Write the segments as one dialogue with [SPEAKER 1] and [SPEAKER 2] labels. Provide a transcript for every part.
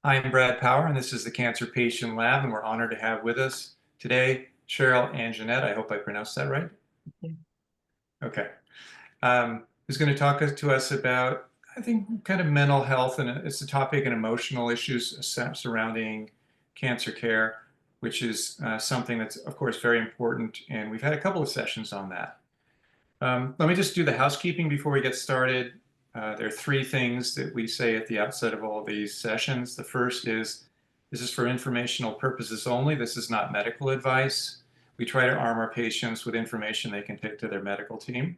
[SPEAKER 1] I'm Brad Power, and this is the Cancer Patient Lab, and we're honored to have with us today Sheryl Anjanette. I hope I pronounced that right.
[SPEAKER 2] Yeah.
[SPEAKER 1] Okay. Who's going to talk to us about, I think, kind of mental health, and it's a topic and emotional issues surrounding cancer care, which is something that's, of course, very important, and we've had a couple of sessions on that. Let me just do the housekeeping before we get started. There are three things that we say at the outset of all these sessions. The first is this is for informational purposes only. This is not medical advice. We try to arm our patients with information they can take to their medical team.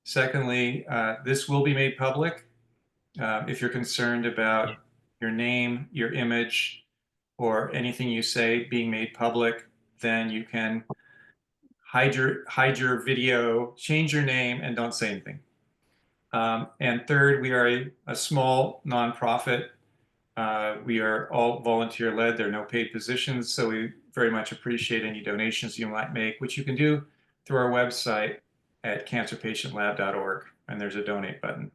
[SPEAKER 1] Secondly, this will be made public. If you're concerned
[SPEAKER 2] Yeah.
[SPEAKER 1] about your name, your image, or anything you say being made public, then you can hide your video, change your name, and don't say anything. And third, we are a small nonprofit. We are all volunteer led. There are no paid positions, so we very much appreciate any donations you might make, which you can do through our website at cancerpatientlab.org, and there's a donate button.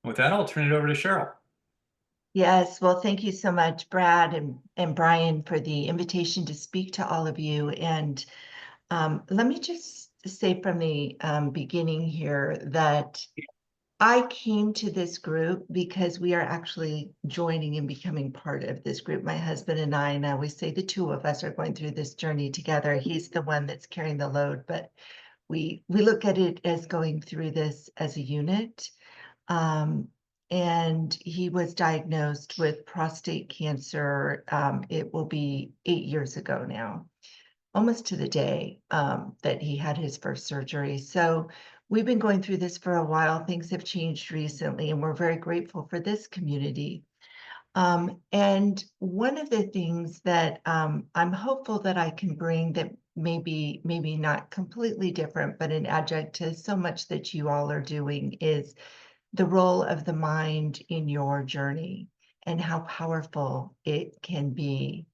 [SPEAKER 1] With that, I'll turn it over to Sheryl.
[SPEAKER 2] Yes, well, thank you so much, Brad and Brian, for the invitation to speak to all of you. And let me just say from the beginning here that I came to this group because we are actually joining and becoming part of this group. My husband and I always say the two of us are going through this journey together. He's the one that's carrying the load, but we look at it as going through this as a unit. Um, and he was diagnosed with prostate cancer. It will be 8 years ago now, almost to the day that he had his first surgery. So we've been going through this for a while. Things have changed recently, and we're very grateful for this community. And one of the things that I'm hopeful that I can bring that maybe not completely different, but an adjunct to so much that you all are doing is the role of the mind in your journey and how powerful it can be.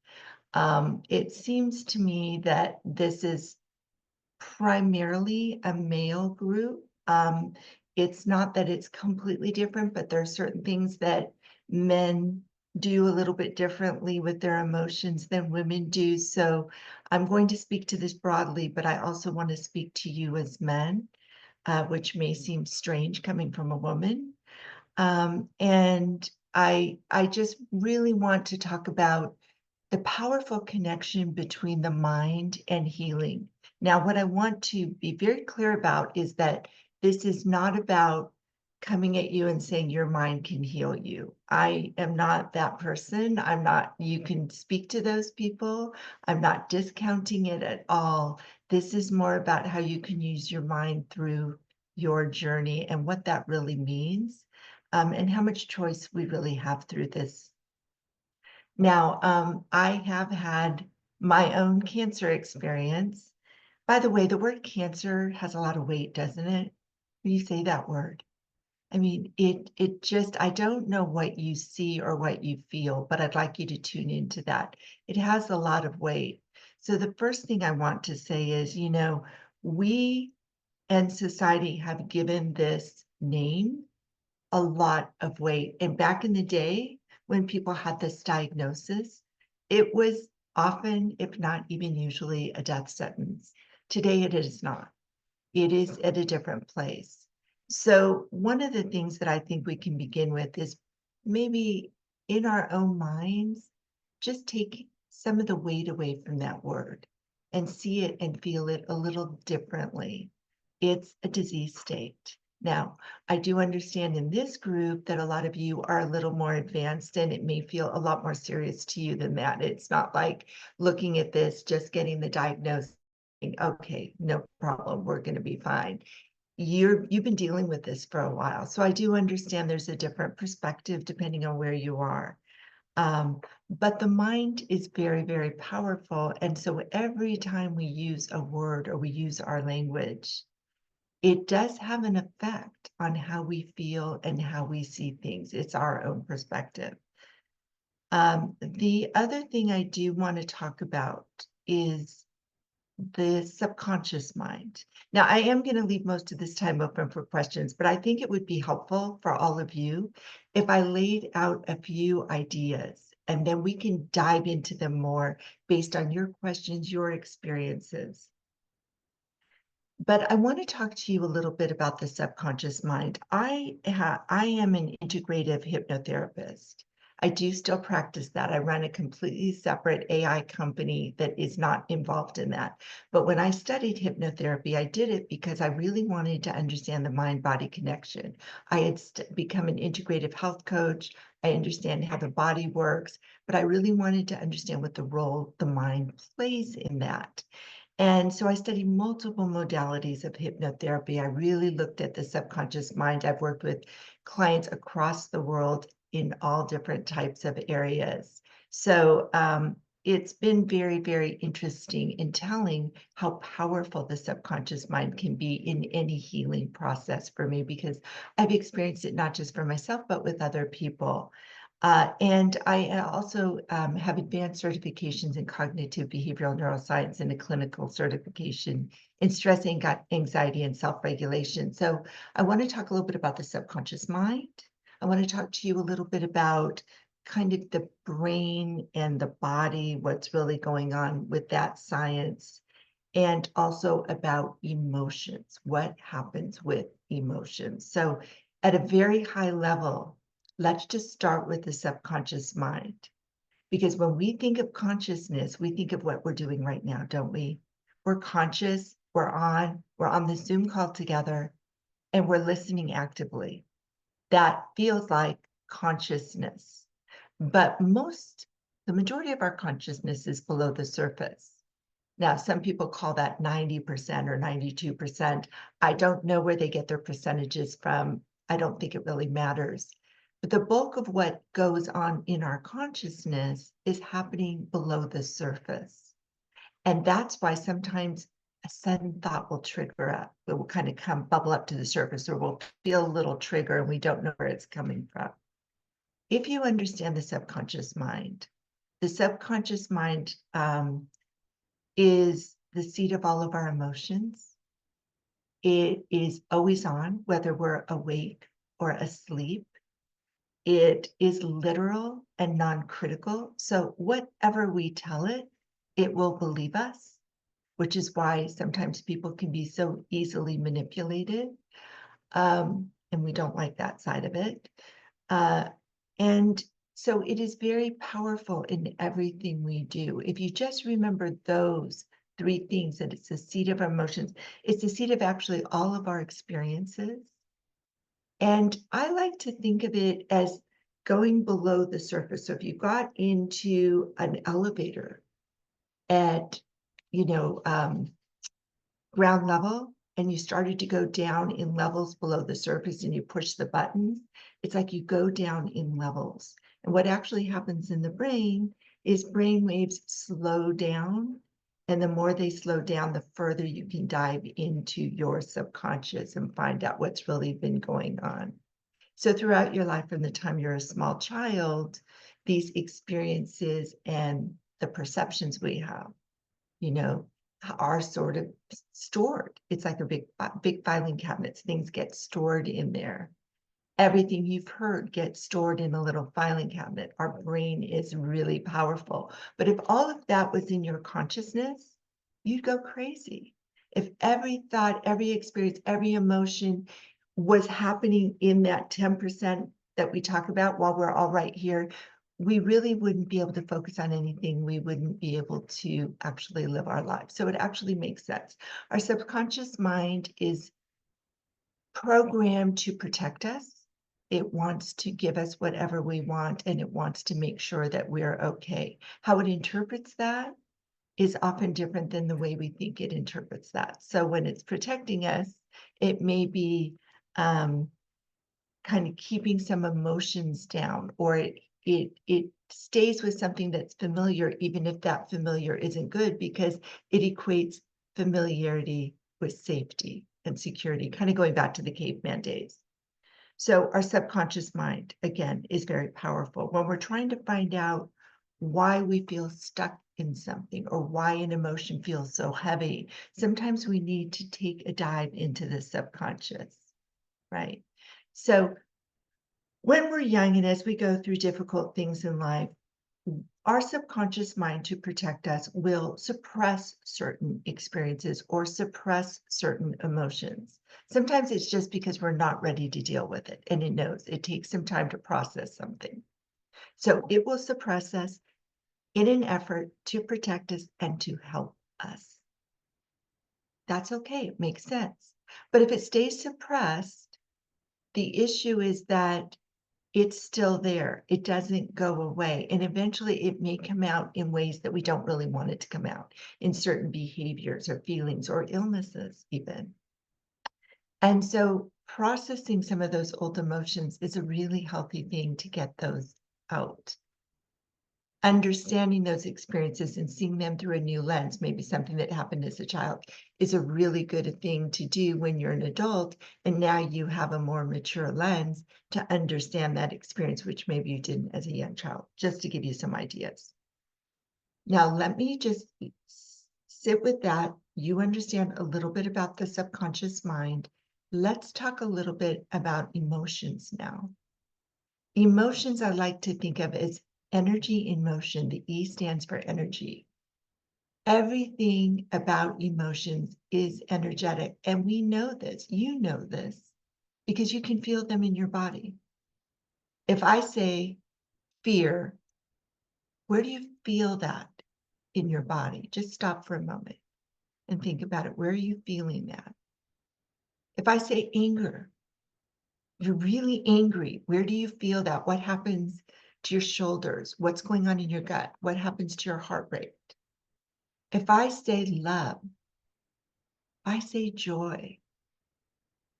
[SPEAKER 2] It seems to me that this is primarily a male group. It's not that it's completely different, but there are certain things that men do a little bit differently with their emotions than women do. So I'm going to speak to this broadly, but I also want to speak to you as men, which may seem strange coming from a woman. And I just really want to talk about the powerful connection between the mind and healing. Now, what I want to be very clear about is that this is not about coming at you and saying your mind can heal you. I am not that person. I'm not, you can speak to those people. I'm not discounting it at all. This is more about how you can use your mind through your journey and what that really means, and how much choice we really have through this. Now, I have had my own cancer experience. By the way, the word cancer has a lot of weight, doesn't it? When you say that word. I mean, it just, I don't know what you see or what you feel, but I'd like you to tune into that. It has a lot of weight. So the first thing I want to say is, we and society have given this name a lot of weight. And back in the day, when people had this diagnosis, it was often, if not even usually, a death sentence. Today, it is not. It is at a different place. So, one of the things that I think we can begin with is maybe in our own minds, just take some of the weight away from that word and see it and feel it a little differently. It's a disease state. Now, I do understand in this group that a lot of you are a little more advanced and it may feel a lot more serious to you than that. It's not like looking at this, just getting the diagnosis, okay, no problem, we're going to be fine. You've been dealing with this for a while. So I do understand there's a different perspective depending on where you are. But the mind is very, very powerful. And so every time we use a word or we use our language, it does have an effect on how we feel and how we see things. It's our own perspective. The other thing I do want to talk about is the subconscious mind. Now, I am going to leave most of this time open for questions, but I think it would be helpful for all of you if I laid out a few ideas and then we can dive into them more based on your questions, your experiences. But I want to talk to you a little bit about the subconscious mind. I am an integrative hypnotherapist. I do still practice that. I run a completely separate AI company that is not involved in that. But when I studied hypnotherapy, I did it because I really wanted to understand the mind-body connection. I had become an integrative health coach. I understand how the body works, but I really wanted to understand what the role the mind plays in that. And so I studied multiple modalities of hypnotherapy. I really looked at the subconscious mind. I've worked with clients across the world in all different types of areas. So it's been very, very interesting in telling how powerful the subconscious mind can be in any healing process for me, because I've experienced it not just for myself, but with other people. And I also have advanced certifications in cognitive behavioral neuroscience and a clinical certification in stress, anxiety, and self-regulation. So I want to talk a little bit about the subconscious mind. I want to talk to you a little bit about kind of the brain and the body, what's really going on with that science, and also about emotions, what happens with emotions. So at a very high level, let's just start with the subconscious mind. Because when we think of consciousness, we think of what we're doing right now, don't we? We're conscious, we're on the Zoom call together, and we're listening actively. That feels like consciousness. But the majority of our consciousness is below the surface. Now, some people call that 90% or 92%. I don't know where they get their percentages from. I don't think it really matters. But the bulk of what goes on in our consciousness is happening below the surface. And that's why sometimes a sudden thought will trigger up. It will kind of bubble up to the surface, or we'll feel a little trigger and we don't know where it's coming from. If you understand the subconscious mind is the seat of all of our emotions. It is always on, whether we're awake or asleep. It is literal and non-critical. So whatever we tell it, it will believe us, which is why sometimes people can be so easily manipulated. And we don't like that side of it. And so it is very powerful in everything we do. If you just remember those three things, that it's the seat of our emotions, it's the seat of actually all of our experiences. And I like to think of it as going below the surface. So if you got into an elevator at, ground level, and you started to go down in levels below the surface and you push the buttons, it's like you go down in levels. And what actually happens in the brain is brain waves slow down. And the more they slow down, the further you can dive into your subconscious and find out what's really been going on. So throughout your life, from the time you're a small child, these experiences and the perceptions we have, are sort of stored. It's like a big filing cabinets. Things get stored in there. Everything you've heard gets stored in a little filing cabinet. Our brain is really powerful. But if all of that was in your consciousness, you'd go crazy. If every thought, every experience, every emotion was happening in that 10% that we talk about while we're all right here, we really wouldn't be able to focus on anything. We wouldn't be able to actually live our lives. So it actually makes sense. Our subconscious mind is programmed to protect us. It wants to give us whatever we want, and it wants to make sure that we're okay. How it interprets that is often different than the way we think it interprets that. So when it's protecting us, it may be kind of keeping some emotions down, or it stays with something that's familiar, even if that familiar isn't good, because it equates familiarity with safety and security, kind of going back to the caveman days. So our subconscious mind, again, is very powerful. When we're trying to find out why we feel stuck in something or why an emotion feels so heavy. Sometimes we need to take a dive into the subconscious, right? So when we're young and as we go through difficult things in life, our subconscious mind, to protect us, will suppress certain experiences or suppress certain emotions. Sometimes it's just because we're not ready to deal with it, and it knows it takes some time to process something. So it will suppress us in an effort to protect us and to help us. That's okay, it makes sense. But if it stays suppressed, the issue is that it's still there. It doesn't go away. And eventually it may come out in ways that we don't really want it to come out, in certain behaviors or feelings or illnesses even. And so processing some of those old emotions is a really healthy thing to get those out. Understanding those experiences and seeing them through a new lens, maybe something that happened as a child, is a really good thing to do when you're an adult and now you have a more mature lens to understand that experience, which maybe you didn't as a young child, just to give you some ideas. Now, let me just sit with that. You understand a little bit about the subconscious mind. Let's talk a little bit about emotions now. Emotions I like to think of as energy in motion. The E stands for energy. Everything about emotions is energetic, and we know this. You know this because you can feel them in your body. If I say fear, where do you feel that in your body? Just stop for a moment and think about it. Where are you feeling that? If I say anger, you're really angry. Where do you feel that? What happens to your shoulders? What's going on in your gut? What happens to your heart rate? If I say love, if I say joy,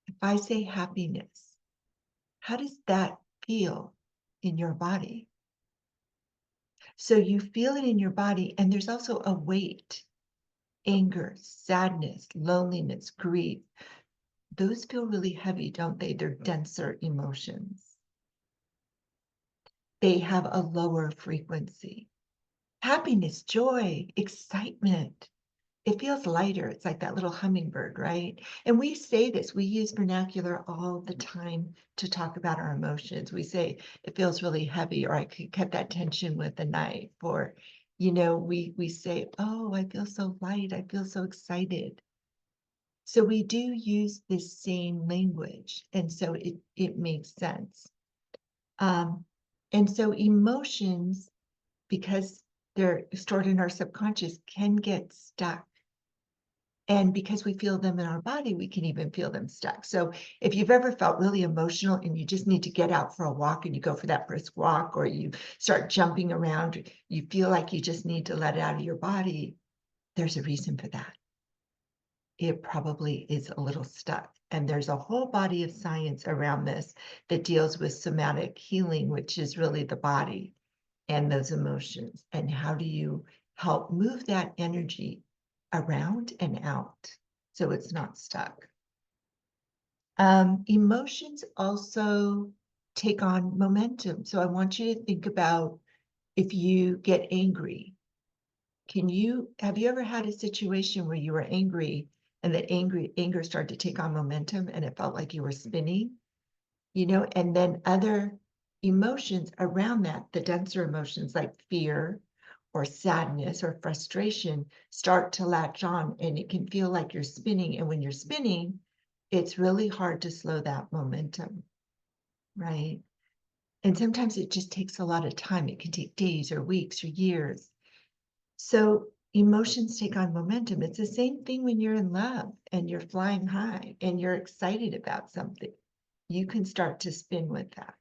[SPEAKER 2] if I say happiness, how does that feel in your body? So you feel it in your body, and there's also a weight, anger, sadness, loneliness, grief. Those feel really heavy, don't they? They're denser emotions. They have a lower frequency. Happiness, joy, excitement. It feels lighter. It's like that little hummingbird, right? And we say this, we use vernacular all the time to talk about our emotions. We say it feels really heavy, or I could cut that tension with a knife, or, we say, oh, I feel so light. I feel so excited. So we do use this same language. And so it makes sense. And so emotions, because they're stored in our subconscious, can get stuck. And because we feel them in our body, we can even feel them stuck. So if you've ever felt really emotional and you just need to get out for a walk and you go for that brisk walk, or you start jumping around, you feel like you just need to let it out of your body, there's a reason for that. It probably is a little stuck. And there's a whole body of science around this that deals with somatic healing, which is really the body and those emotions. And how do you help move that energy around and out so it's not stuck? Emotions also take on momentum. So I want you to think about, if you get angry, have you ever had a situation where you were angry and that anger started to take on momentum and it felt like you were spinning, and then other emotions around that, the denser emotions like fear or sadness or frustration, start to latch on, and it can feel like you're spinning. And when you're spinning, it's really hard to slow that momentum, right? And sometimes it just takes a lot of time. It can take days or weeks or years. So emotions take on momentum. It's the same thing when you're in love and you're flying high and you're excited about something. You can start to spin with that.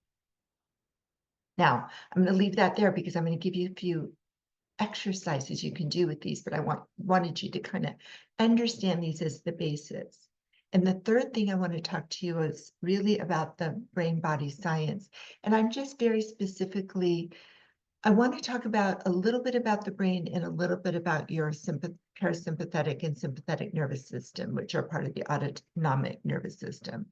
[SPEAKER 2] Now, I'm going to leave that there because I'm going to give you a few exercises you can do with these, but I wanted you to kind of understand these as the basis. And the third thing I want to talk to you is really about the brain body science. And I'm just very specifically, I want to talk about a little bit about the brain and a little bit about your parasympathetic and sympathetic nervous system, which are part of the autonomic nervous system.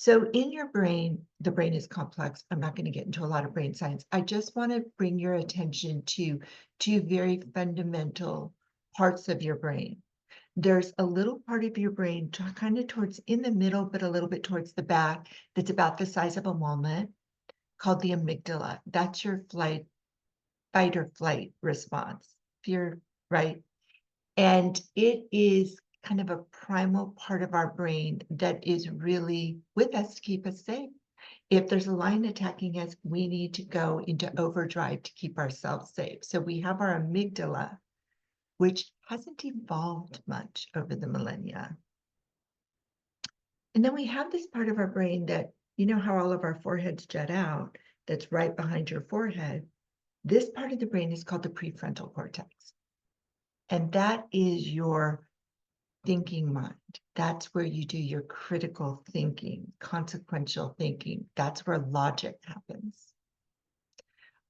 [SPEAKER 2] So in your brain, the brain is complex. I'm not going to get into a lot of brain science. I just want to bring your attention to two very fundamental parts of your brain. There's a little part of your brain kind of towards in the middle, but a little bit towards the back, that's about the size of a walnut, called the amygdala. That's your fight or flight response, fear, right? And it is kind of a primal part of our brain that is really with us to keep us safe. If there's a lion attacking us, we need to go into overdrive to keep ourselves safe. So we have our amygdala, which hasn't evolved much over the millennia. And then we have this part of our brain that, you know how all of our foreheads jut out, that's right behind your forehead. This part of the brain is called the prefrontal cortex. And that is your thinking mind. That's where you do your critical thinking, consequential thinking. That's where logic happens.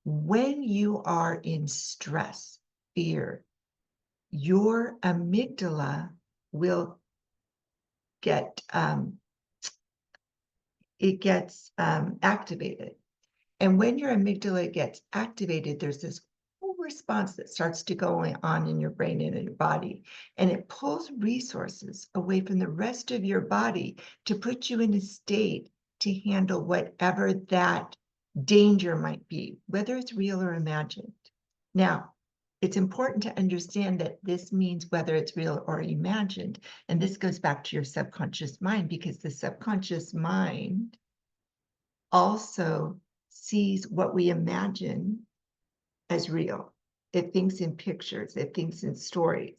[SPEAKER 2] When you are in stress, fear, your amygdala will get activated. And when your amygdala gets activated, there's this whole response that starts to go on in your brain and in your body. And it pulls resources away from the rest of your body to put you in a state to handle whatever that danger might be, whether it's real or imagined. Now, it's important to understand that this means whether it's real or imagined. And this goes back to your subconscious mind, because the subconscious mind also sees what we imagine as real. It thinks in pictures, it thinks in stories.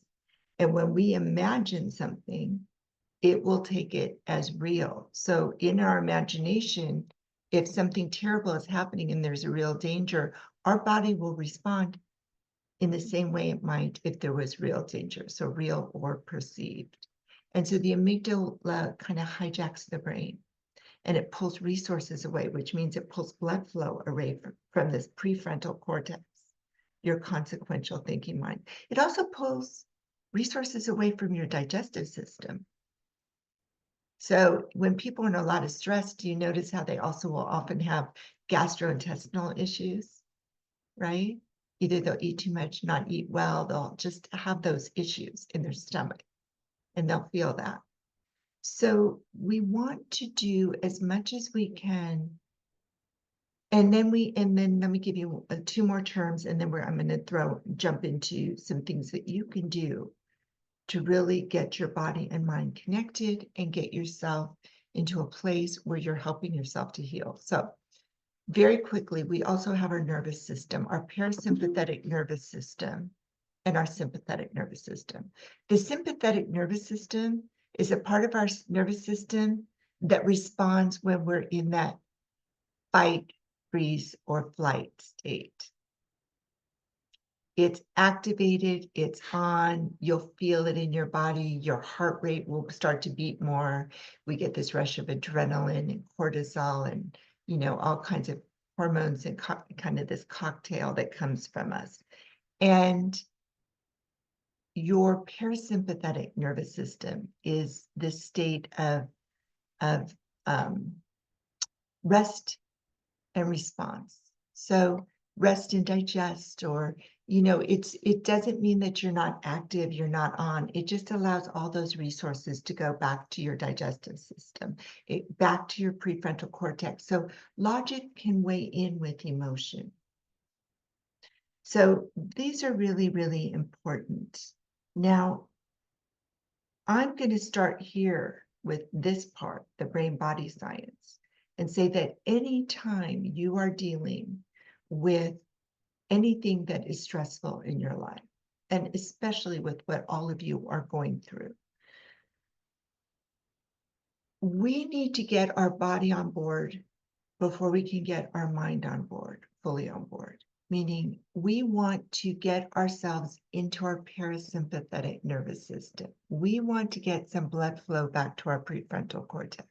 [SPEAKER 2] And when we imagine something, it will take it as real. So in our imagination, if something terrible is happening and there's a real danger, our body will respond in the same way it might if there was real danger, so real or perceived. And so the amygdala kind of hijacks the brain, and it pulls resources away, which means it pulls blood flow away from this prefrontal cortex, your consequential thinking mind. It also pulls resources away from your digestive system. So when people are in a lot of stress, do you notice how they also will often have gastrointestinal issues, right? Either they'll eat too much, not eat well, they'll just have those issues in their stomach, and they'll feel that. So we want to do as much as we can. And then let me give you two more terms, and then I'm going to jump into some things that you can do to really get your body and mind connected and get yourself into a place where you're helping yourself to heal. So very quickly, we also have our nervous system, our parasympathetic nervous system, and our sympathetic nervous system. The sympathetic nervous system is a part of our nervous system that responds when we're in that fight, freeze, or flight state. It's activated, it's on, you'll feel it in your body, your heart rate will start to beat more. We get this rush of adrenaline and cortisol and, all kinds of hormones and kind of this cocktail that comes from us. And your parasympathetic nervous system is this state of rest and response. So rest and digest, or it doesn't mean that you're not active, you're not on. It just allows all those resources to go back to your digestive system, back to your prefrontal cortex. So logic can weigh in with emotion. So these are really, really important. Now, I'm going to start here with this part, the brain body science, and say that anytime you are dealing with anything that is stressful in your life, and especially with what all of you are going through, we need to get our body on board before we can get our mind on board, fully on board. Meaning we want to get ourselves into our parasympathetic nervous system. We want to get some blood flow back to our prefrontal cortex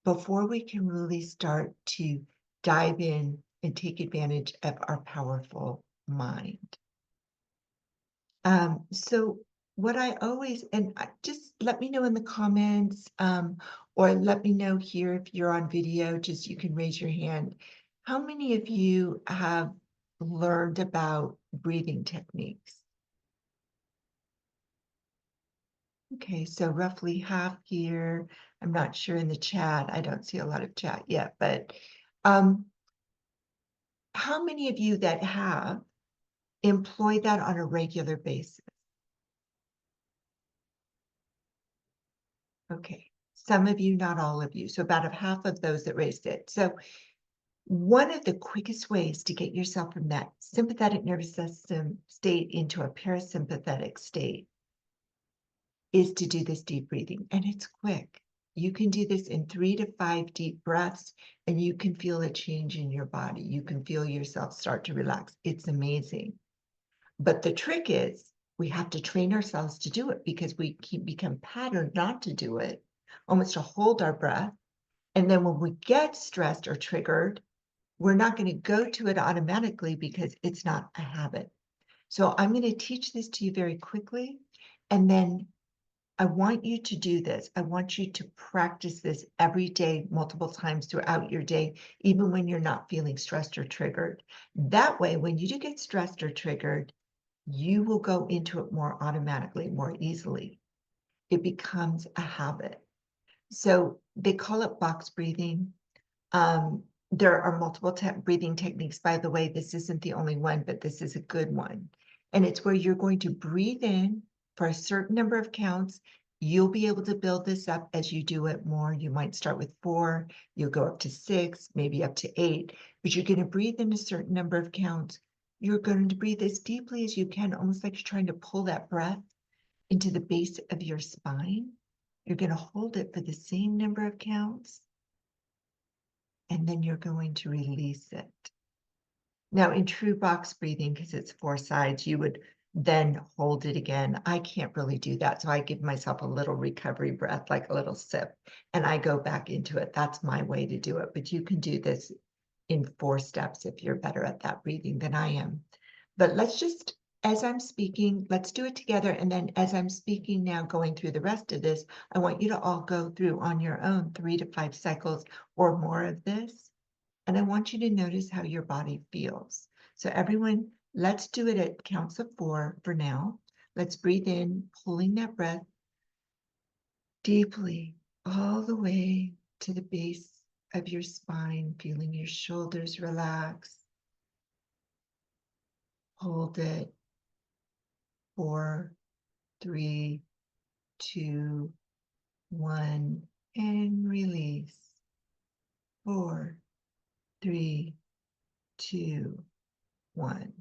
[SPEAKER 2] before we can really start to dive in and take advantage of our powerful mind. So what I always, just let me know in the comments, Or let me know here if you're on video, just you can raise your hand. How many of you have learned about breathing techniques? Okay, so roughly half here. I'm not sure in the chat. I don't see a lot of chat yet, but um, how many of you that have employ that on a regular basis? Okay, some of you, not all of you. So about a half of those that raised it. So one of the quickest ways to get yourself from that sympathetic nervous system state into a parasympathetic state is to do this deep breathing. And it's quick. You can do this in 3 to 5 deep breaths, and you can feel a change in your body. You can feel yourself start to relax. It's amazing. But the trick is we have to train ourselves to do it because we become patterned not to do it, almost to hold our breath. And then when we get stressed or triggered, we're not going to go to it automatically because it's not a habit. So I'm going to teach this to you very quickly. And then I want you to do this. I want you to practice this every day, multiple times throughout your day, even when you're not feeling stressed or triggered. That way, when you do get stressed or triggered, you will go into it more automatically, more easily. It becomes a habit. So they call it box breathing. There are multiple breathing techniques, by the way. This isn't the only one, but this is a good one. And it's where you're going to breathe in for a certain number of counts. You'll be able to build this up as you do it more. You might start with 4, you'll go up to 6, maybe up to 8, but you're going to breathe in a certain number of counts. You're going to breathe as deeply as you can, almost like you're trying to pull that breath into the base of your spine. You're going to hold it for the same number of counts, and then you're going to release it. Now, in true box breathing, because it's 4 sides, you would then hold it again. I can't really do that, so I give myself a little recovery breath, like a little sip, and I go back into it. That's my way to do it, but you can do this in 4 steps if you're better at that breathing than I am. But let's just, as I'm speaking, let's do it together, and then as I'm speaking now, going through the rest of this, I want you to all go through on your own 3 to 5 cycles or more of this. And I want you to notice how your body feels. So everyone, let's do it at counts of 4 for now. Let's breathe in, pulling that breath deeply all the way to the base of your spine, feeling your shoulders relax. Hold it. 4, 3, 2, 1, and release. 4, 3, 2, 1.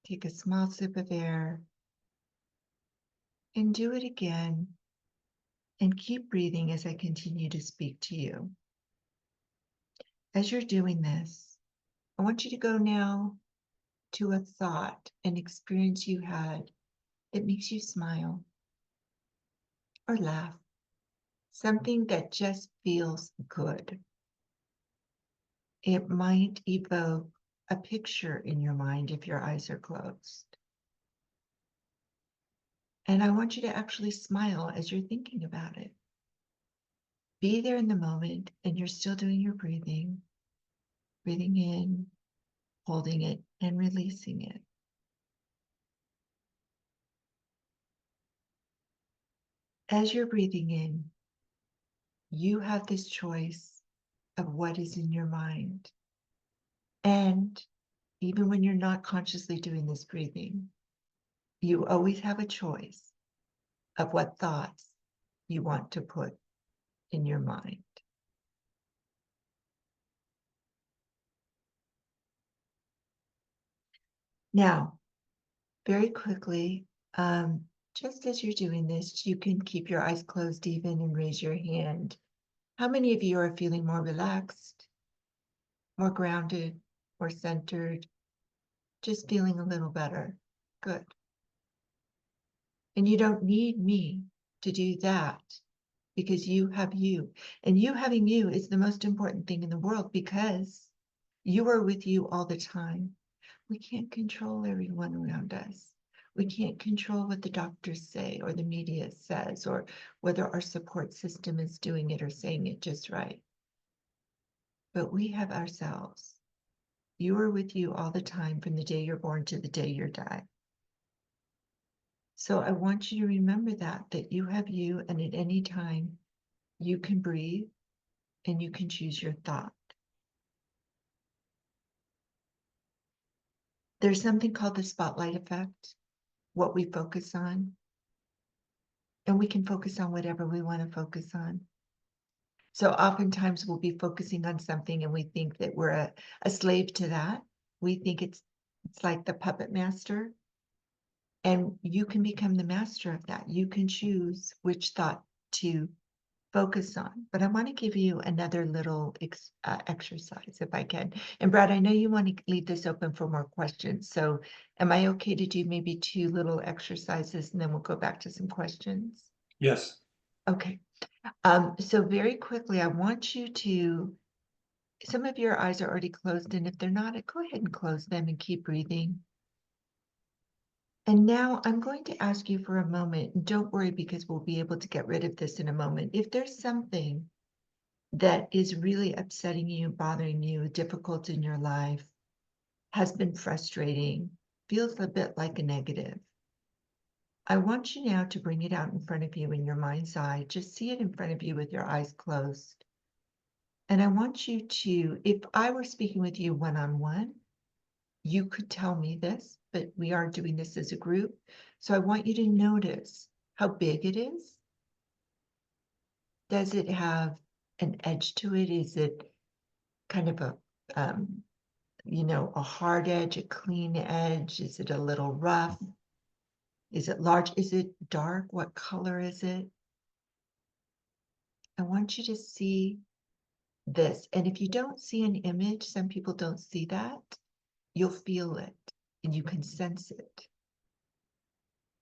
[SPEAKER 2] Take a small sip of air and do it again, and keep breathing as I continue to speak to you. As you're doing this, I want you to go now to a thought, an experience you had that makes you smile or laugh, something that just feels good. It might evoke a picture in your mind if your eyes are closed. And I want you to actually smile as you're thinking about it. Be there in the moment, and you're still doing your breathing, breathing in, holding it, and releasing it. As you're breathing in, you have this choice of what is in your mind. And even when you're not consciously doing this breathing, you always have a choice of what thoughts you want to put in your mind. Now, very quickly, just as you're doing this, you can keep your eyes closed even and raise your hand. How many of you are feeling more relaxed, more grounded, more centered, just feeling a little better? Good. And you don't need me to do that because you have you. And you having you is the most important thing in the world because you are with you all the time. We can't control everyone around us. We can't control what the doctors say or the media says or whether our support system is doing it or saying it just right. But we have ourselves. You are with you all the time from the day you're born to the day you die. So I want you to remember that you have you, and at any time you can breathe and you can choose your thought. There's something called the spotlight effect, what we focus on, and we can focus on whatever we want to focus on. So oftentimes we'll be focusing on something and we think that we're a slave to that. We think it's like the puppet master. And you can become the master of that. You can choose which thought to focus on. But I want to give you another little exercise if I can. And Brad, I know you want to leave this open for more questions. So am I okay to do maybe 2 little exercises and then we'll go back to some questions?
[SPEAKER 1] Yes.
[SPEAKER 2] Okay. So very quickly, I want you to, some of your eyes are already closed, and if they're not, go ahead and close them and keep breathing. And now I'm going to ask you for a moment, and don't worry because we'll be able to get rid of this in a moment. If there's something that is really upsetting you, bothering you, difficult in your life, has been frustrating, feels a bit like a negative, I want you now to bring it out in front of you in your mind's eye. Just see it in front of you with your eyes closed. And I want you to, if I were speaking with you one-on-one, you could tell me this, but we are doing this as a group. So I want you to notice how big it is. Does it have an edge to it? Is it kind of a hard edge, a clean edge? Is it a little rough? Is it large? Is it dark? What color is it? I want you to see this. And if you don't see an image, some people don't see that, you'll feel it and you can sense it.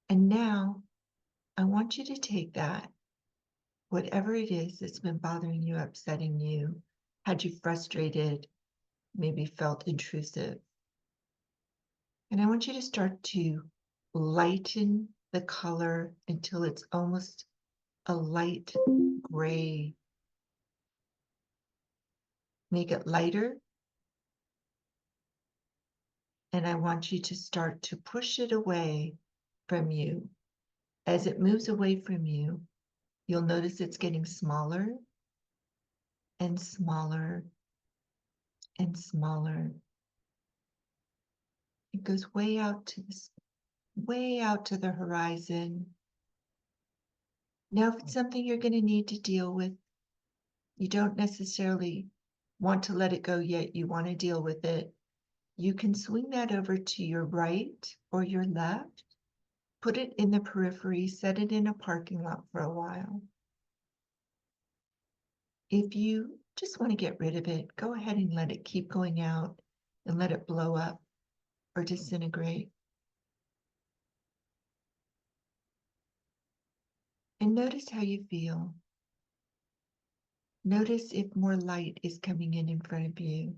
[SPEAKER 2] And now I want you to take that, whatever it is that's been bothering you, upsetting you, had you frustrated, maybe felt intrusive. And I want you to start to lighten the color until it's almost a light gray. Make it lighter. And I want you to start to push it away from you. As it moves away from you, you'll notice it's getting smaller and smaller and smaller. It goes way out to the horizon. Now, if it's something you're going to need to deal with, you don't necessarily want to let it go yet, you want to deal with it, you can swing that over to your right or your left, put it in the periphery, set it in a parking lot for a while. If you just want to get rid of it, go ahead and let it keep going out and let it blow up or disintegrate. And notice how you feel. Notice if more light is coming in front of you,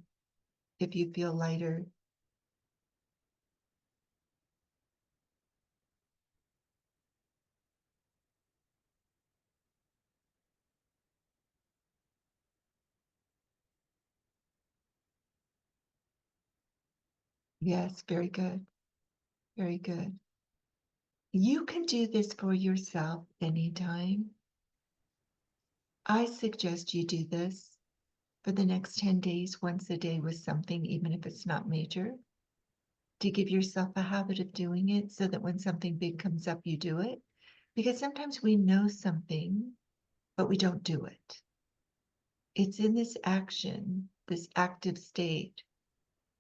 [SPEAKER 2] if you feel lighter. Yes, very good. Very good. You can do this for yourself anytime. I suggest you do this for the next 10 days, once a day with something, even if it's not major, to give yourself a habit of doing it so that when something big comes up, you do it. Because sometimes we know something, but we don't do it. It's in this action, this active state,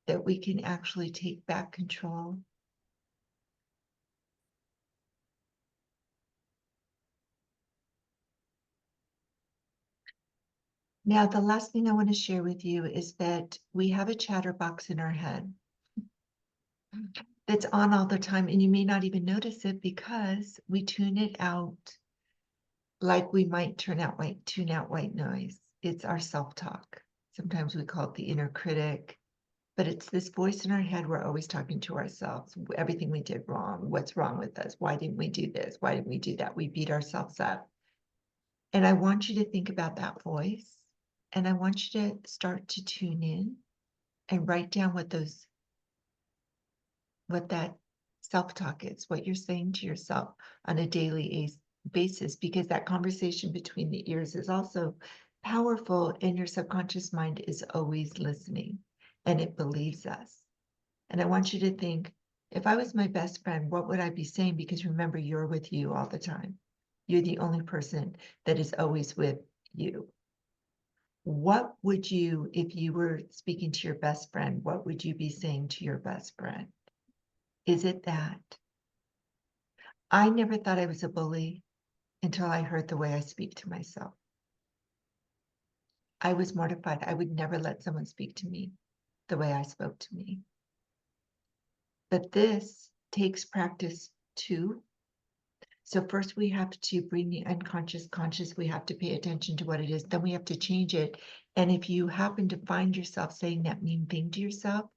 [SPEAKER 2] that we can actually take back control. Now, the last thing I want to share with you is that we have a chatterbox in our head that's on all the time, and you may not even notice it because we tune it out like we might tune out white noise. It's our self-talk. Sometimes we call it the inner critic. But it's this voice in our head, we're always talking to ourselves, everything we did wrong, what's wrong with us? Why didn't we do this? Why didn't we do that? We beat ourselves up. And I want you to think about that voice. And I want you to start to tune in and write down what that self-talk is, what you're saying to yourself on a daily basis, because that conversation between the ears is also powerful, and your subconscious mind is always listening and it believes us. And I want you to think, if I was my best friend, what would I be saying? Because remember, you're with you all the time. You're the only person that is always with you. What would you, if you were speaking to your best friend, what would you be saying to your best friend? Is it that? I never thought I was a bully until I heard the way I speak to myself. I was mortified. I would never let someone speak to me the way I spoke to me. But this takes practice too. So first we have to bring the unconscious conscious. We have to pay attention to what it is. Then we have to change it. And if you happen to find yourself saying that mean thing to yourself,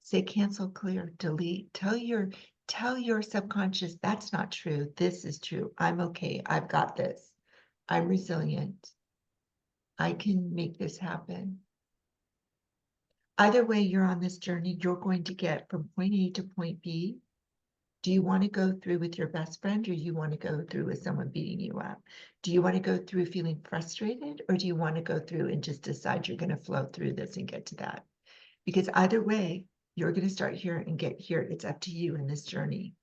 [SPEAKER 2] say cancel, clear, delete. Tell your subconscious that's not true. This is true. I'm okay. I've got this. I'm resilient. I can make this happen. Either way, you're on this journey. You're going to get from point A to point B. Do you want to go through with your best friend, or you want to go through with someone beating you up? Do you want to go through feeling frustrated, or do you want to go through and just decide you're going to flow through this and get to that? Because either way, you're going to start here and get here. It's up to you in this journey,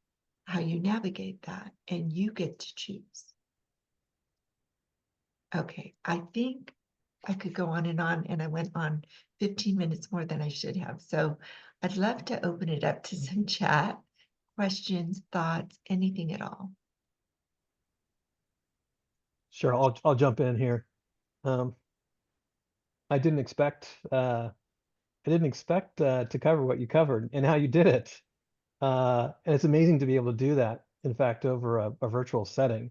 [SPEAKER 2] how you navigate that, and you get to choose. Okay, I think I could go on, and I went on 15 minutes more than I should have. So I'd love to open it up to some chat. Questions, thoughts, anything at all.
[SPEAKER 3] Sure, I'll jump in here. Um, I didn't expect to cover what you covered and how you did it. And it's amazing to be able to do that, in fact, over a virtual setting.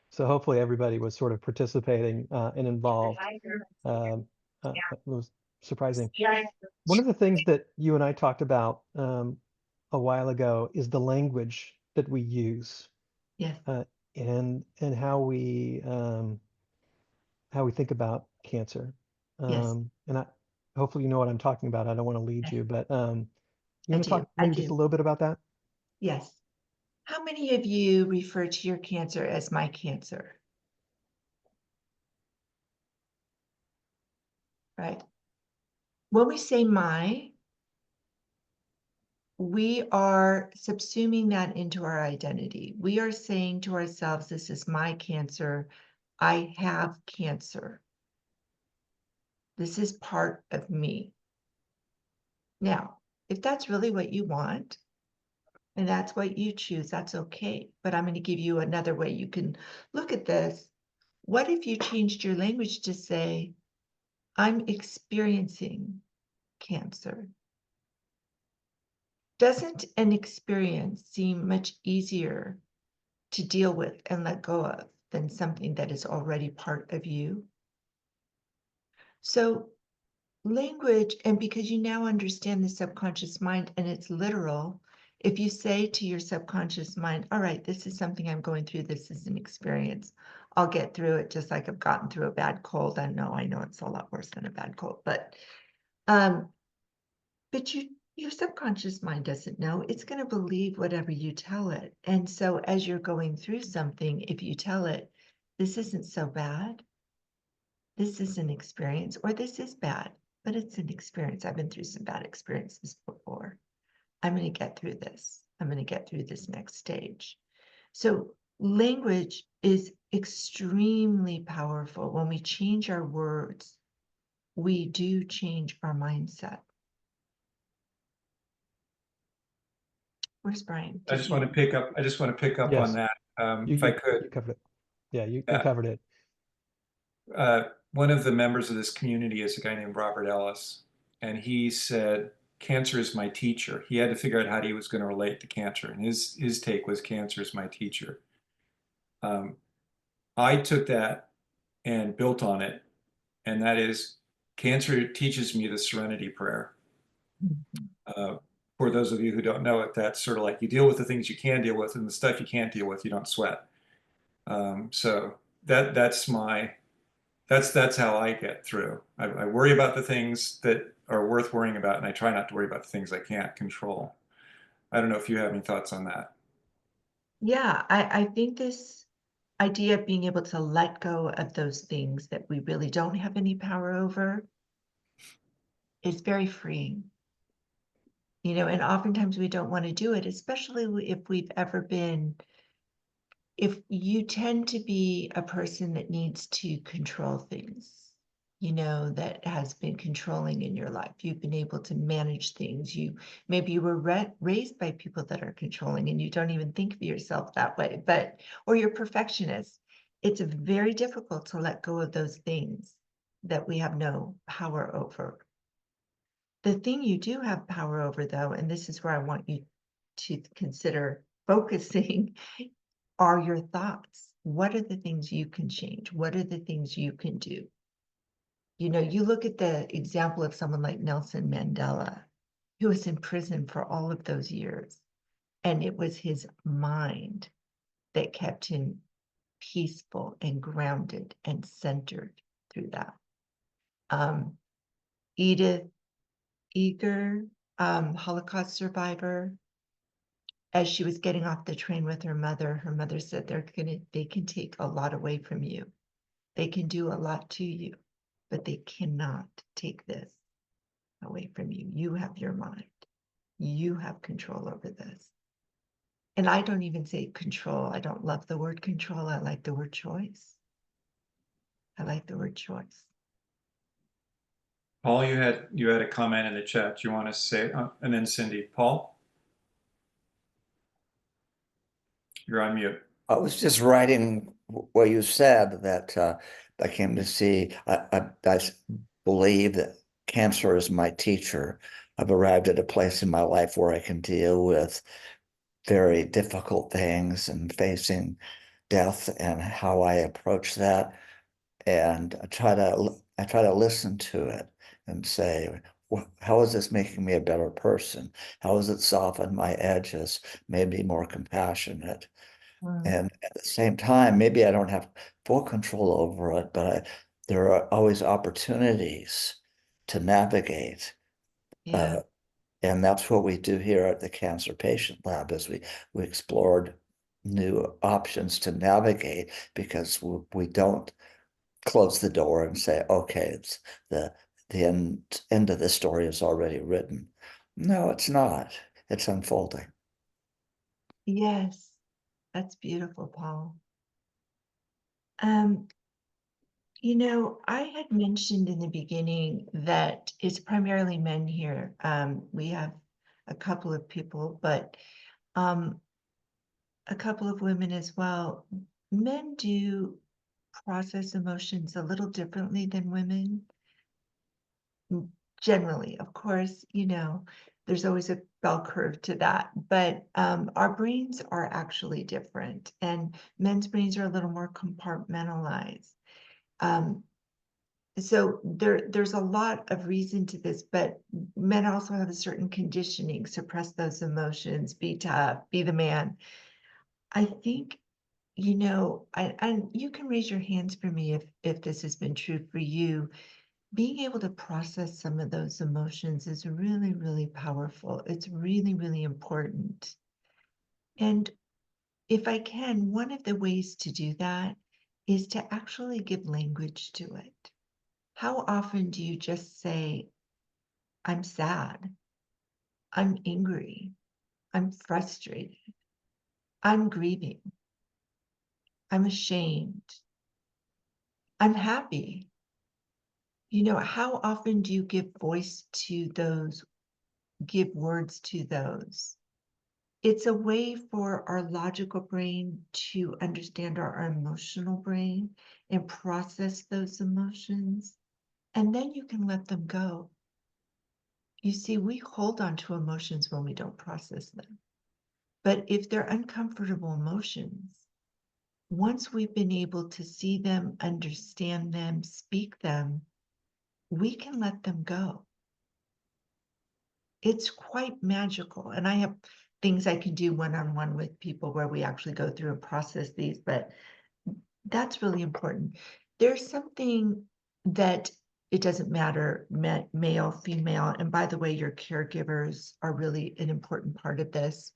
[SPEAKER 3] So hopefully everybody was sort of participating and involved. It was surprising. One of the things that you and I talked about a while ago is the language that we use
[SPEAKER 2] Yes,
[SPEAKER 3] and how we think about cancer.
[SPEAKER 2] yes,
[SPEAKER 3] And hopefully you know what I'm talking about. I don't want to lead
[SPEAKER 2] yes,
[SPEAKER 3] you, but you
[SPEAKER 2] I
[SPEAKER 3] want to
[SPEAKER 2] do.
[SPEAKER 3] talk maybe just a little bit about that?
[SPEAKER 2] Yes. How many of you refer to your cancer as my cancer? Right. When we say my, we are subsuming that into our identity. We are saying to ourselves, this is my cancer. I have cancer. This is part of me. Now, if that's really what you want, and that's what you choose, that's okay. But I'm going to give you another way you can look at this. What if you changed your language to say, I'm experiencing cancer? Doesn't an experience seem much easier to deal with and let go of than something that is already part of you? So language, and because you now understand the subconscious mind and it's literal, if you say to your subconscious mind, all right, this is something I'm going through, this is an experience, I'll get through it just like I've gotten through a bad cold. I know it's a lot worse than a bad cold, um, but your subconscious mind doesn't know. It's going to believe whatever you tell it. And so as you're going through something, if you tell it, this isn't so bad, this is an experience, or this is bad, but it's an experience. I've been through some bad experiences before. I'm going to get through this. I'm going to get through this next stage. So language is extremely powerful. When we change our words, we do change our mindset. Where's Brian?
[SPEAKER 1] I just want to pick up. I just want to pick up on
[SPEAKER 3] Yes,
[SPEAKER 1] that,
[SPEAKER 3] you
[SPEAKER 1] if I
[SPEAKER 3] you
[SPEAKER 1] could.
[SPEAKER 3] you covered it. Yeah, you
[SPEAKER 1] Yeah.
[SPEAKER 3] covered it.
[SPEAKER 1] One of the members of this community is a guy named Robert Ellis, and he said, "Cancer is my teacher." He had to figure out how he was going to relate to cancer, and his take was, "Cancer is my teacher." Um, I took that and built on it, and that is, cancer teaches me the serenity prayer. For those of you who don't know it, that's sort of like you deal with the things you can deal with, and the stuff you can't deal with, you don't sweat. So that's how I get through. I worry about the things that are worth worrying about, and I try not to worry about the things I can't control. I don't know if you have any thoughts on that.
[SPEAKER 2] Yeah, I think this idea of being able to let go of those things that we really don't have any power over is very freeing. You know, and oftentimes we don't want to do it, especially if we've ever been, if you tend to be a person that needs to control things, you know, that has been controlling in your life. You've been able to manage things. Maybe you were raised by people that are controlling and you don't even think of yourself that way, or you're perfectionist. It's very difficult to let go of those things that we have no power over. The thing you do have power over, though, and this is where I want you to consider focusing, are your thoughts. What are the things you can change? What are the things you can do? You know, you look at the example of someone like Nelson Mandela, who was in prison for all of those years, and it was his mind that kept him peaceful and grounded and centered through that. Edith Eger, Holocaust survivor, as she was getting off the train with her mother said, they can take a lot away from you. They can do a lot to you, but they cannot take this away from you. You have your mind. You have control over this. And I don't even say control. I don't love the word control. I like the word choice. I like the word choice.
[SPEAKER 1] Paul, you had a comment in the chat. You want to say, and then Cindy. Paul, you're on mute.
[SPEAKER 4] I was just writing what you said that I came to see. I believe that cancer is my teacher. I've arrived at a place in my life where I can deal with very difficult things and facing death and how I approach that. And I try to listen to it and say, how is this making me a better person? How has it softened my edges, made me more compassionate? And at the same time, maybe I don't have full control over it, but there are always opportunities to navigate.
[SPEAKER 2] Yeah.
[SPEAKER 4] And that's what we do here at the Cancer Patient Lab is we explored new options to navigate because we don't close the door and say, okay, it's the end of the story is already written. No, it's not. It's unfolding.
[SPEAKER 2] Yes. That's beautiful, Paul. You know, I had mentioned in the beginning that it's primarily men here. We have a couple of people, but a couple of women as well. Men do process emotions a little differently than women. Generally, of course, you know, there's always a bell curve to that, but our brains are actually different, and men's brains are a little more compartmentalized. So there's a lot of reason to this, but men also have a certain conditioning, suppress those emotions, be tough, be the man. I think, you know, and you can raise your hands for me if this has been true for you. Being able to process some of those emotions is really, really powerful. It's really, really important. And if I can, one of the ways to do that is to actually give language to it. How often do you just say, I'm sad, I'm angry, I'm frustrated, I'm grieving, I'm ashamed, I'm happy? You know, how often do you give voice to those, give words to those? It's a way for our logical brain to understand our emotional brain and process those emotions, and then you can let them go. You see, we hold on to emotions when we don't process them. But if they're uncomfortable emotions, once we've been able to see them, understand them, speak them, we can let them go. it's quite magical. And I have things I can do one-on-one with people where we actually go through and process these, but that's really important. There's something that it doesn't matter, male, female, and by the way, your caregivers are really an important part of this.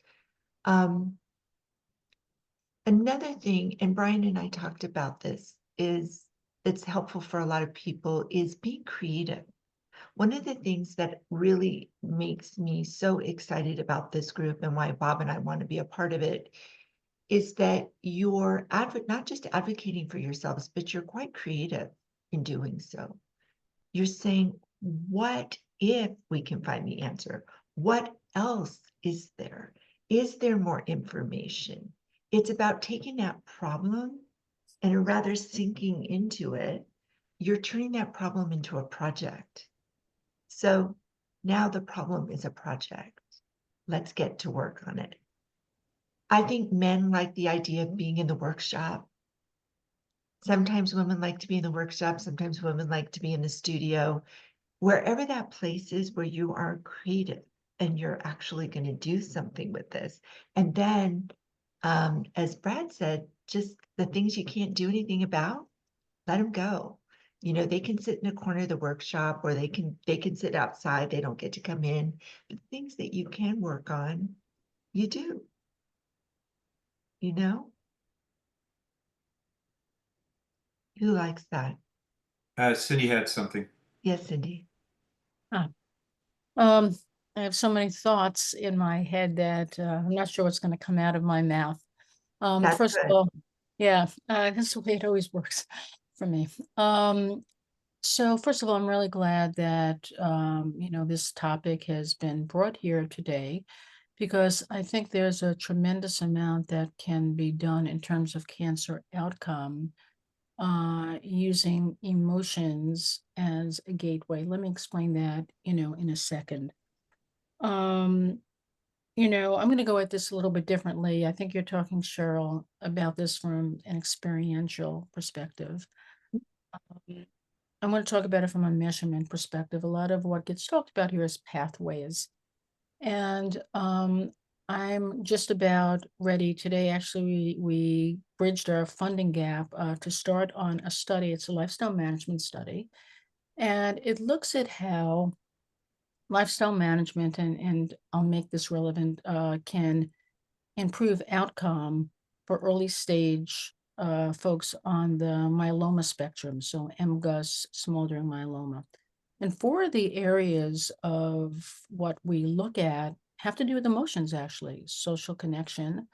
[SPEAKER 2] Another thing, and Brian and I talked about this, is it's helpful for a lot of people is be creative. One of the things that really makes me so excited about this group and why Bob and I want to be a part of it is that you're not just advocating for yourselves, but you're quite creative in doing so. You're saying, what if we can find the answer? What else is there? Is there more information? It's about taking that problem and rather sinking into it, you're turning that problem into a project. So now the problem is a project. Let's get to work on it. I think men like the idea of being in the workshop. Sometimes women like to be in the workshop. Sometimes women like to be in the studio. Wherever that place is where you are creative and you're actually going to do something with this. And then, as Brad said, just the things you can't do anything about, let them go. You know, they can sit in a corner of the workshop or they can sit outside. They don't get to come in. But the things that you can work on, you do, you know? Who likes that?
[SPEAKER 1] Cindy had something.
[SPEAKER 2] Yes, Cindy.
[SPEAKER 5] Um, I have so many thoughts in my head that I'm not sure what's going to come out of my mouth.
[SPEAKER 2] That's
[SPEAKER 5] First
[SPEAKER 2] good.
[SPEAKER 5] of all, yeah, that's the way it always works for me. So first of all, I'm really glad that this topic has been brought here today because I think there's a tremendous amount that can be done in terms of cancer outcome using emotions as a gateway. Let me explain that, in a second. Um, I'm going to go at this a little bit differently. I think you're talking, Cheryl, about this from an experiential perspective. Um, I want to talk about it from a measurement perspective. A lot of what gets talked about here is pathways. And I'm just about ready today. Actually, we bridged our funding gap to start on a study. It's a lifestyle management study. And it looks at how lifestyle management, and I'll make this relevant, can improve outcome for early stage folks on the myeloma spectrum, so MGUS, smoldering myeloma. And four of the areas of what we look at have to do with emotions, actually: social connection,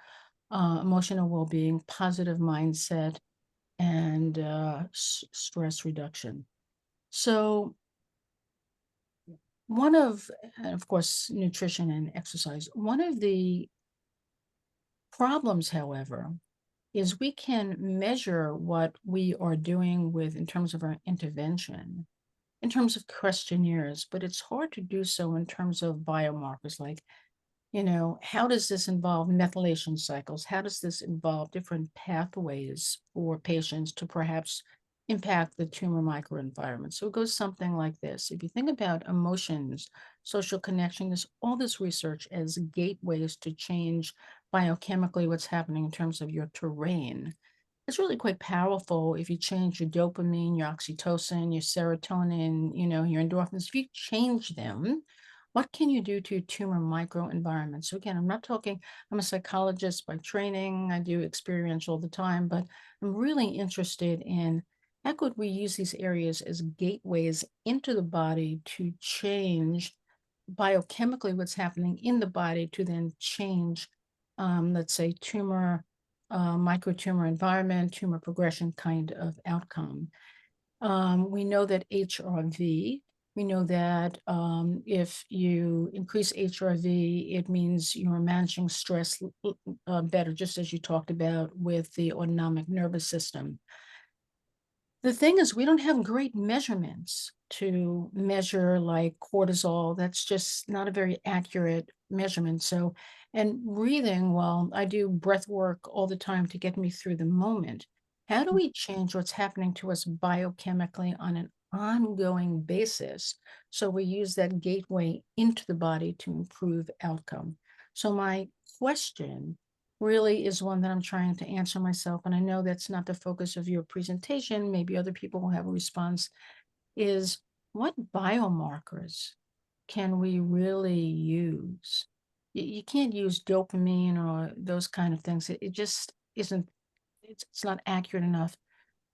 [SPEAKER 5] emotional well-being, positive mindset, and stress reduction. So and of course, nutrition and exercise. One of the problems, however, is we can measure what we are doing with in terms of our intervention, in terms of questionnaires, but it's hard to do so in terms of biomarkers like, how does this involve methylation cycles? How does this involve different pathways for patients to perhaps impact the tumor microenvironment? So it goes something like this. If you think about emotions, social connection, there's all this research as gateways to change biochemically what's happening in terms of your terrain. It's really quite powerful if you change your dopamine, your oxytocin, your serotonin, your endorphins. If you change them, what can you do to tumor microenvironment? So again, I'm a psychologist by training. I do experiential all the time, but I'm really interested in how could we use these areas as gateways into the body to change biochemically what's happening in the body to then change, let's say, microtumor environment, tumor progression kind of outcome. We know that HRV, we know that if you increase HRV, it means you're managing stress better, just as you talked about with the autonomic nervous system. The thing is, we don't have great measurements to measure like cortisol. That's just not a very accurate measurement. So, and breathing, well, I do breath work all the time to get me through the moment. How do we change what's happening to us biochemically on an ongoing basis. So we use that gateway into the body to improve outcome. So my question really is one that I'm trying to answer myself, and I know that's not the focus of your presentation. Maybe other people will have a response, is what biomarkers can we really use? You can't use dopamine or those kind of things. It just isn't, it's not accurate enough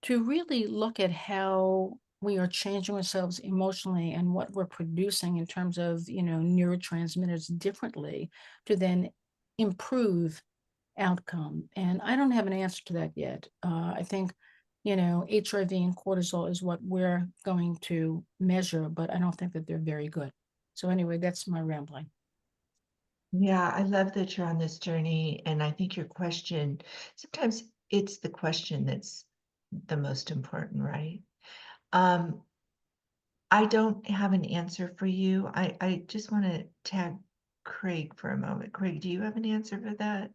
[SPEAKER 5] to really look at how we are changing ourselves emotionally and what we're producing in terms of, neurotransmitters differently to then improve outcome. And I don't have an answer to that yet. I think, HRV and cortisol is what we're going to measure, but I don't think that they're very good. So anyway, that's my rambling.
[SPEAKER 2] Yeah, I love that you're on this journey, and I think your question, sometimes it's the question that's the most important, right? I don't have an answer for you. I just want to tag Craig for a moment. Craig, do you have an answer for that?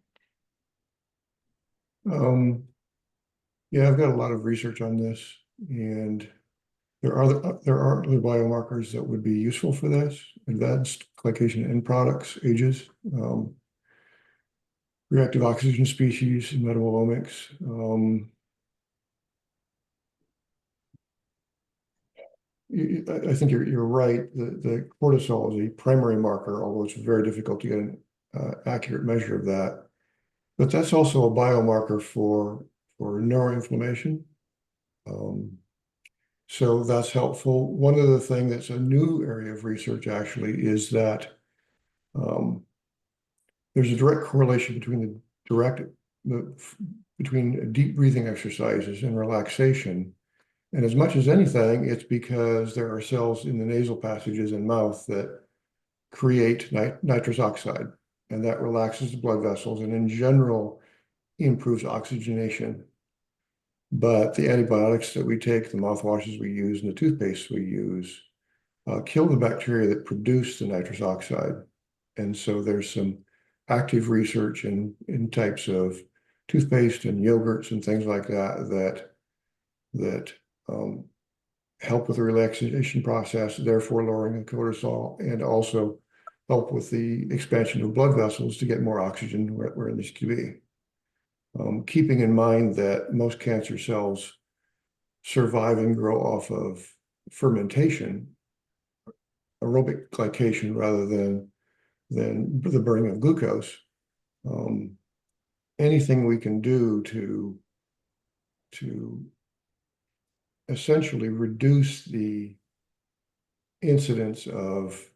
[SPEAKER 6] Yeah, I've got a lot of research on this, and there are other biomarkers that would be useful for this. Advanced glycation end products, AGEs, reactive oxygen species, and metabolomics. I think you're right. The cortisol is a primary marker, although it's very difficult to get an accurate measure of that. But that's also a biomarker for neuroinflammation. So that's helpful. One of the things that's a new area of research actually is that there's a direct correlation between deep breathing exercises and relaxation. And as much as anything, it's because there are cells in the nasal passages and mouth that create nitrous oxide, and that relaxes the blood vessels and in general improves oxygenation. But the antibiotics that we take, the mouthwashes we use, and the toothpaste we use kill the bacteria that produce the nitrous oxide. And so there's some active research in types of toothpaste and yogurts and things like that help with the relaxation process, therefore lowering the cortisol, and also help with the expansion of blood vessels to get more oxygen where it needs to be. Keeping in mind that most cancer cells survive and grow off of fermentation, aerobic glycation, rather than the burning of glucose. Anything we can do to essentially reduce the incidence of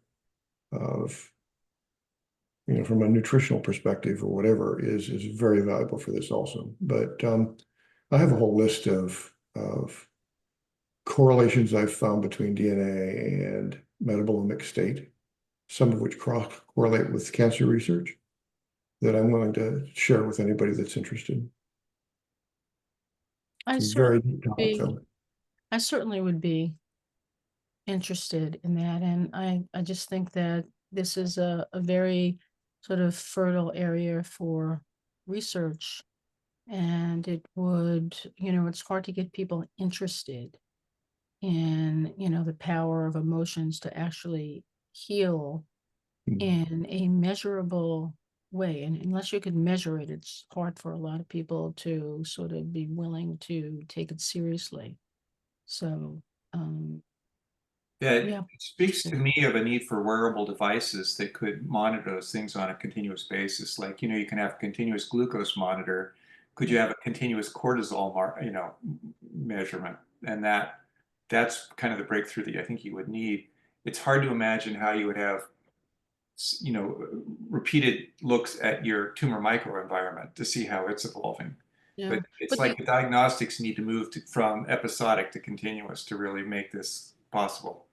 [SPEAKER 6] from a nutritional perspective or whatever is very valuable for this also. But I have a whole list of correlations I've found between DNA and metabolomic state, some of which cross-correlate with cancer research, that I'm willing to share with anybody that's interested. It's a very deep topic, though.
[SPEAKER 5] I certainly would be interested in that. And I just think that this is a very sort of fertile area for research. And it would, it's hard to get people interested in, the power of emotions to actually heal in a measurable way. And unless you can measure it, it's hard for a lot of people to sort of be willing to take it seriously. So,
[SPEAKER 1] Yeah, it
[SPEAKER 5] yeah.
[SPEAKER 1] speaks to me of a need for wearable devices that could monitor those things on a continuous basis. Like, you can have a continuous glucose monitor. Could you have a continuous cortisol, measurement? And that's kind of the breakthrough that I think you would need. It's hard to imagine how you would have, repeated looks at your tumor microenvironment to see how it's evolving.
[SPEAKER 5] Yeah.
[SPEAKER 1] But it's
[SPEAKER 5] But
[SPEAKER 1] like the diagnostics need to move from episodic to continuous to really make this possible.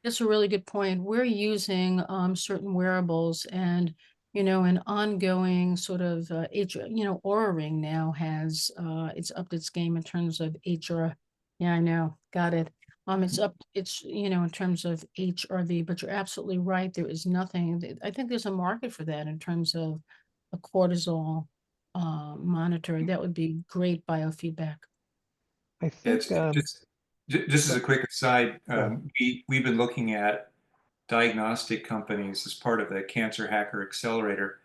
[SPEAKER 5] that's a really good point. We're using certain wearables, and an ongoing sort of Aura Ring now has it's upped its game in terms of HR. Yeah, I know, got it. It's in terms of HRV, but you're absolutely right. There is nothing. I think there's a market for that in terms of a cortisol monitor. That would be great biofeedback.
[SPEAKER 3] I
[SPEAKER 1] It's
[SPEAKER 3] think
[SPEAKER 1] just Just as a quick aside,
[SPEAKER 3] Yeah.
[SPEAKER 1] we've been looking at diagnostic companies as part of the Cancer Hacker Accelerator.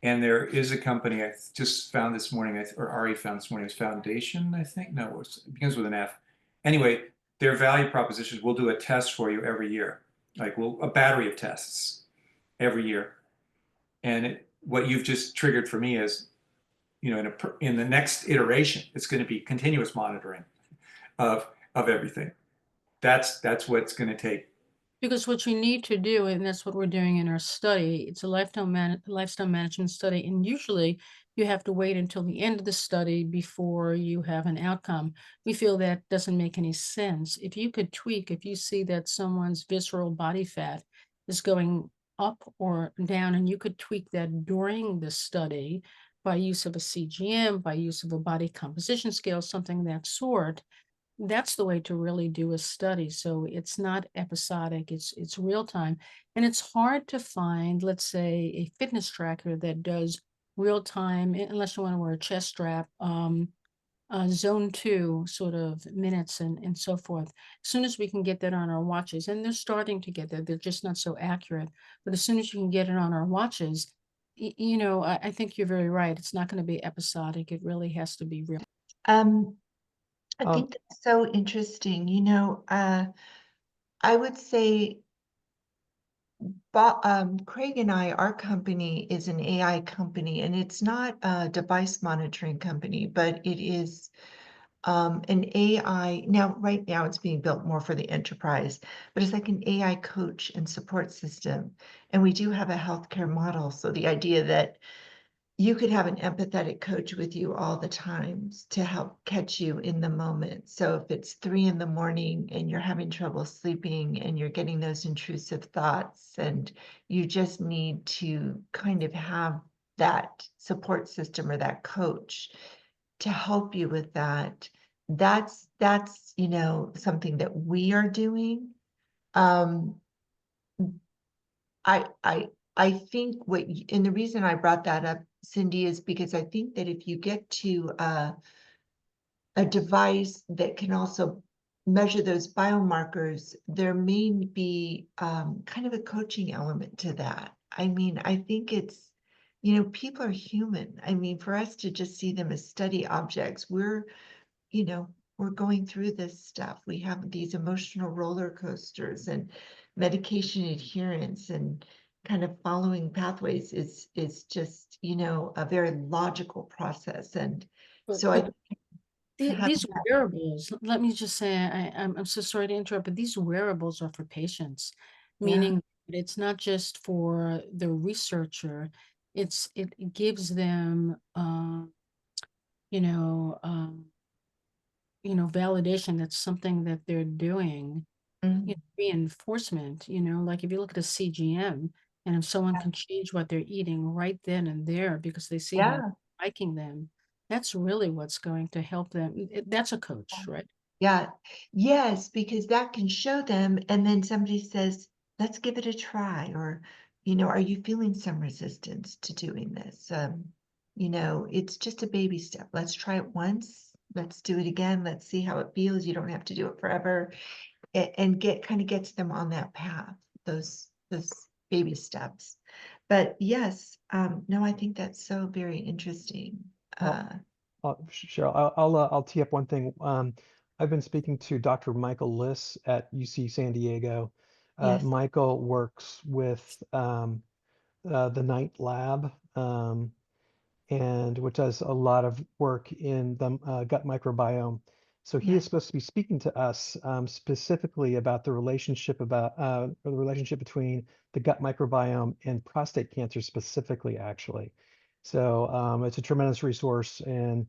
[SPEAKER 1] And there is a company I just found this morning, or Ari found this morning, it's Foundation, I think. No, it begins with an F. Anyway, their value proposition is we'll do a test for you every year, like a battery of tests every year. And what you've just triggered for me is, in the next iteration, it's going to be continuous monitoring of everything. That's what it's going to take.
[SPEAKER 5] Because what you need to do, and that's what we're doing in our study, it's a lifestyle management study, and usually you have to wait until the end of the study before you have an outcome. We feel that doesn't make any sense. If you could tweak, if you see that someone's visceral body fat is going up or down, and you could tweak that during the study by use of a CGM, by use of a body composition scale, something of that sort, that's the way to really do a study. So it's not episodic, it's real time. And it's hard to find, let's say, a fitness tracker that does real time, unless you want to wear a chest strap, zone 2 sort of minutes and so forth. As soon as we can get that on our watches, and they're starting to get that, they're just not so accurate. But as soon as you can get it on our watches, I think you're very right. It's not going to be episodic. It really has to be real.
[SPEAKER 2] I think that's so interesting. I would say, Craig and I, our company is an AI company, and it's not a device monitoring company, but it is an AI. Now, right now, it's being built more for the enterprise, but it's like an AI coach and support system. And we do have a healthcare model. So the idea that you could have an empathetic coach with you all the time to help catch you in the moment. So if it's 3 a.m. and you're having trouble sleeping and you're getting those intrusive thoughts and you just need to kind of have that support system or that coach to help you with that, that's something that we are doing. I think and the reason I brought that up, Cindy, is because I think that if you get to a device that can also measure those biomarkers, there may be kind of a coaching element to that. I mean, I think it's, people are human. I mean, for us to just see them as study objects, we're going through this stuff. We have these emotional roller coasters and medication adherence and kind of following pathways is just, a very logical process. And so I
[SPEAKER 5] These wearables, let me just say, I'm so sorry to interrupt, but these wearables are for patients, meaning it's not just for the researcher. It gives them, validation that's something that they're doing, reinforcement, like if you look at a CGM, and if someone can change what they're eating right then and there because they see how it's liking them, that's really what's going to help them. That's a coach, right?
[SPEAKER 2] Yeah. Yes, because that can show them. And then somebody says, let's give it a try. Or, are you feeling some resistance to doing this? It's just a baby step. Let's try it once. Let's do it again. Let's see how it feels. You don't have to do it forever. And gets them on that path, those baby steps. But yes, no, I think that's so very interesting.
[SPEAKER 3] Cheryl, I'll tee up one thing. I've been speaking to Dr. Michael Liss at UC San Diego.
[SPEAKER 2] Yes.
[SPEAKER 3] Michael works with the Night Lab, and which does a lot of work in the gut microbiome. So he is supposed to be speaking to us specifically about the relationship between the gut microbiome and prostate cancer specifically, actually. So it's a tremendous resource, and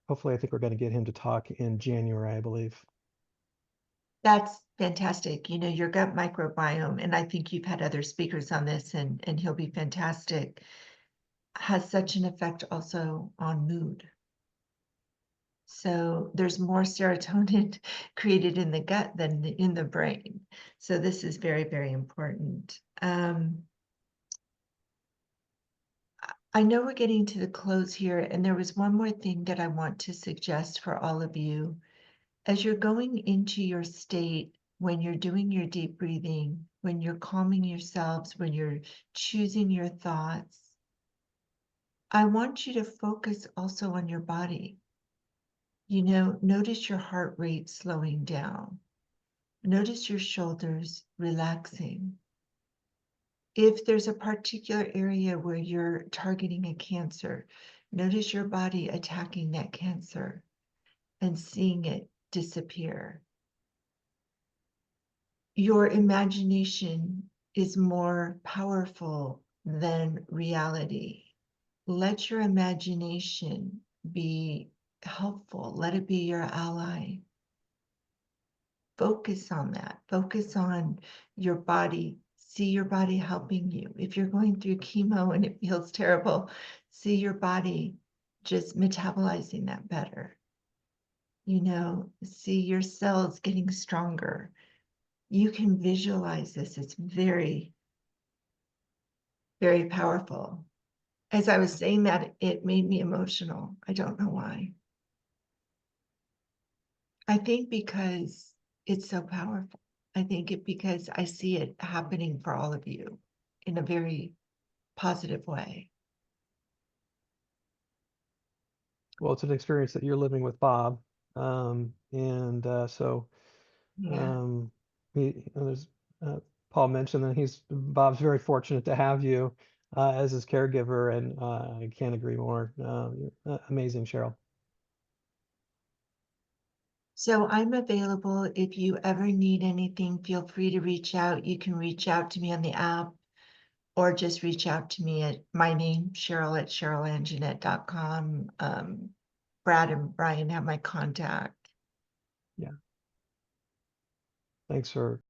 [SPEAKER 3] hopefully I think we're going to get him to talk in January, I believe.
[SPEAKER 2] That's fantastic. Your gut microbiome, and I think you've had other speakers on this, and he'll be fantastic, has such an effect also on mood. So there's more serotonin created in the gut than in the brain. So this is very, very important. I know we're getting to the close here, and there was one more thing that I want to suggest for all of you. As you're going into your state, when you're doing your deep breathing, when you're calming yourselves, when you're choosing your thoughts, I want you to focus also on your body. You know, notice your heart rate slowing down. Notice your shoulders relaxing. If there's a particular area where you're targeting a cancer, notice your body attacking that cancer and seeing it disappear. Your imagination is more powerful than reality. Let your imagination be helpful. Let it be your ally. Focus on that. Focus on your body. See your body helping you. If you're going through chemo and it feels terrible, see your body just metabolizing that better. You know, see your cells getting stronger. You can visualize this. It's very, very powerful. As I was saying that, it made me emotional. I don't know why. I think because it's so powerful. I think it because I see it happening for all of you in a very positive way.
[SPEAKER 3] Well, it's an experience that you're living with Bob. So
[SPEAKER 2] Yeah.
[SPEAKER 3] there's Paul mentioned that Bob's very fortunate to have you as his caregiver, and I can't agree more. You're amazing, Sheryl.
[SPEAKER 2] So I'm available if you ever need anything. Feel free to reach out. You can reach out to me on the app or just reach out to me at my name, Sheryl at SherylAnjanette.com. Brad and Brian have my contact.
[SPEAKER 3] Yeah. Thanks for